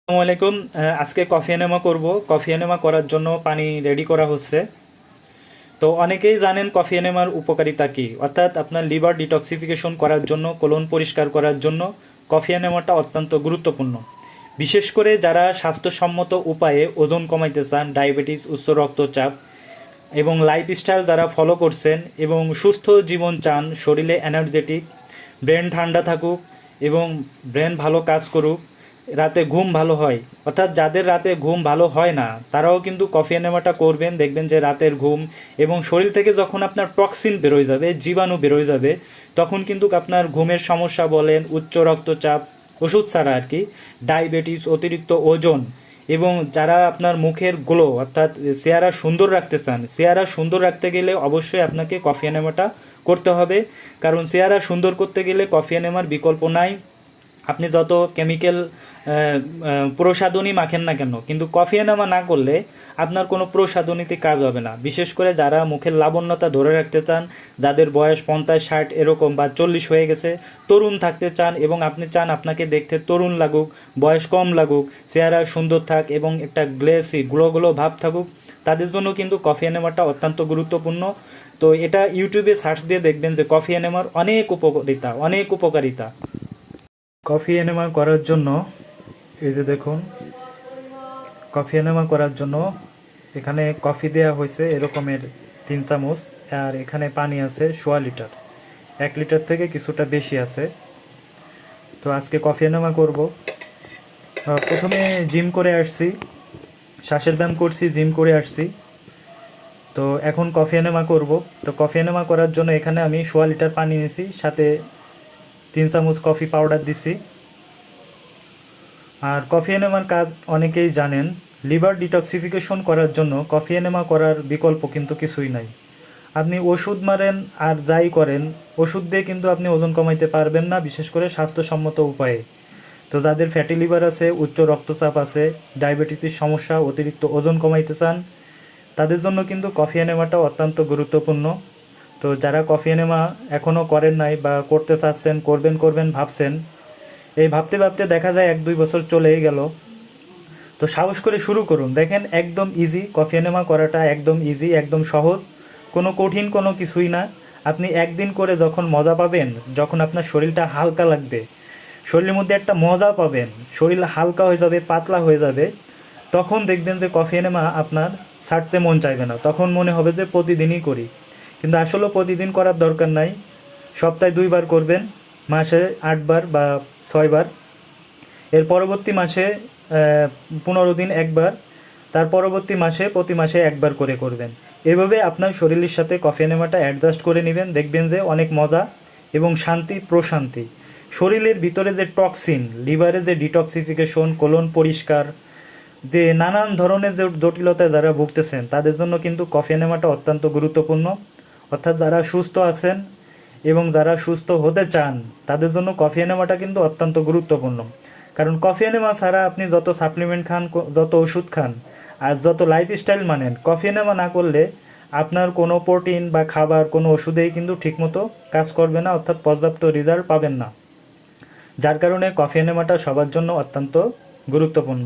আসসালামু আলাইকুম। আজকে কফি এনেমা করব। কফি এনেমা করার জন্য পানি রেডি করা হচ্ছে। তো অনেকেই জানেন কফি এনেমার উপকারিতা কী, অর্থাৎ আপনার লিভার ডিটক্সিফিকেশন করার জন্য, কোলন পরিষ্কার করার জন্য কফি এনেমাটা অত্যন্ত গুরুত্বপূর্ণ। বিশেষ করে যারা স্বাস্থ্যসম্মত উপায়ে ওজন কমাইতে চান, ডায়াবেটিস, উচ্চ রক্তচাপ এবং লাইফস্টাইল যারা ফলো করছেন এবং সুস্থ জীবন চান, শরীরে এনার্জেটিক, ব্রেন ঠান্ডা থাকুক এবং ব্রেন ভালো কাজ করুক, রাতে ঘুম ভালো হয়, অর্থাৎ যাদের রাতে ঘুম ভালো হয় না তারাও কিন্তু কফি নেওয়াটা করবেন। দেখবেন যে রাতের ঘুম এবং শরীর থেকে যখন আপনার টক্সিন বেরোয় যাবে, জীবাণু বেরোয় যাবে, তখন কিন্তু আপনার ঘুমের সমস্যা বলেন, উচ্চ রক্তচাপ, ওষুধ ছাড়া আর কি, ডায়াবেটিস, অতিরিক্ত ওজন এবং যারা আপনার মুখের গ্লো অর্থাৎ চেহারা সুন্দর রাখতে চান, চেহারা সুন্দর রাখতে গেলে অবশ্যই আপনাকে কফি নেওয়াটা করতে হবে। কারণ চেহারা সুন্দর করতে গেলে কফি নেওয়ার বিকল্প নাই। আপনি যত কেমিক্যাল প্রসাধনী মাখেন না কেন, কিন্তু কফি এনামা না করলে আপনার কোনো প্রসাধনীতে কাজ হবে না। বিশেষ করে যারা মুখের লাবণ্যতা ধরে রাখতে চান, যাদের বয়স 50-60 এরকম বা 40 হয়ে গেছে, তরুণ থাকতে চান এবং আপনি চান আপনাকে দেখতে তরুণ লাগুক, বয়স কম লাগুক, চেহারা সুন্দর থাক এবং একটা গ্লেসি গ্লো ভাব থাকুক, তাদের জন্য কিন্তু কফি এনেমাটা অত্যন্ত গুরুত্বপূর্ণ। তো এটা ইউটিউবে সার্চ দিয়ে দেখবেন যে কফি এনেমার অনেক উপকারিতা। কফি এনেমা করার জন্য এই যে দেখুন, কফি এনেমা করার জন্য এখানে কফি দেয়া হয়েছে এরকমের 3 চামচ, আর এখানে পানি আছে 1.25 লিটার, 1 লিটার থেকে কিছুটা বেশি আছে। তো আজকে কফি এনেমা করব। প্রথমে জিম করে আসছি, শ্বাসের ব্যায়াম করছি, জিম করে আসছি। তো এখন কফি এনেমা করব। তো কফি এনেমা করার জন্য এখানে আমি 1.25 লিটার পানি নিয়েছি, সাথে 3 চামচ কফি পাউডার দিছি। আর কফি এনেমার কাজ অনেকেই জানেন। লিভার ডিটক্সিফিকেশন করার জন্য কফি এনেমা করার বিকল্প কিন্তু কিছুই নাই। আপনি ওষুধ মারেন আর যাই করেন, ওষুধ দিয়ে কিন্তু আপনি ওজন কমাইতে পারবেন না, বিশেষ করে স্বাস্থ্যসম্মত উপায়ে। তো যাদের ফ্যাটি লিভার আছে, উচ্চ রক্তচাপ আছে, ডায়াবেটিসের সমস্যা, অতিরিক্ত ওজন কমাইতে চান, তাদের জন্য কিন্তু কফি এনেমাটা অত্যন্ত গুরুত্বপূর্ণ। তো যারা কফি এনেমা এখনও করেন নাই বা করতে চাচ্ছেন, করবেন ভাবছেন, এই ভাবতে ভাবতে দেখা যায় 1-2 বছর চলেই গেল। তো সাহস করে শুরু করুন। দেখেন একদম ইজি, কফি এনেমা করাটা একদম ইজি, একদম সহজ, কোনো কঠিন কোনো কিছুই না। আপনি একদিন করে যখন মজা পাবেন, যখন আপনার শরীরটা হালকা লাগবে, শরীরের মধ্যে একটা মজা পাবেন, শরীর হালকা হয়ে যাবে, পাতলা হয়ে যাবে, তখন দেখবেন যে কফি এনেমা আপনার ছাড়তে মন চাইবে না। তখন মনে হবে যে প্রতিদিনই করি, কিন্তু আসলে প্রতিদিন করার দরকার নাই। সপ্তাহে 2 বার করবেন, মাসে 8 বার বা 6 বার, এর পরবর্তী মাসে 15 দিন একবার, তার পরবর্তী মাসে প্রতি মাসে 1 বার করে করবেন। এভাবে আপনার শরীরের সাথে কফি নেওয়াটা অ্যাডজাস্ট করে নেবেন, দেখবেন যে অনেক মজা এবং শান্তি, প্রশান্তি। শরীরের ভিতরে যে টক্সিন, লিভারে যে ডিটক্সিফিকেশন, কোলন পরিষ্কার, যে নানান ধরনের যে জটিলতায় যারা ভুগতেছেন, তাদের জন্য কিন্তু কফি নেওয়াটা অত্যন্ত গুরুত্বপূর্ণ। অর্থাৎ যারা সুস্থ আছেন এবং যারা সুস্থ হতে চান, তাদের জন্য কফি নেওয়াটা কিন্তু অত্যন্ত গুরুত্বপূর্ণ। কারণ কফি এনেমা ছাড়া আপনি যত সাপ্লিমেন্ট খান, যত ওষুধ খান আর যত লাইফস্টাইল মানেন, কফি এনেমা না করলে আপনার কোনো প্রোটিন বা খাবার, কোনো ওষুধেই কিন্তু ঠিকমতো কাজ করবে না, অর্থাৎ পর্যাপ্ত রেজাল্ট পাবেন না। যার কারণে কফি এনেমাটা সবার জন্য অত্যন্ত গুরুত্বপূর্ণ।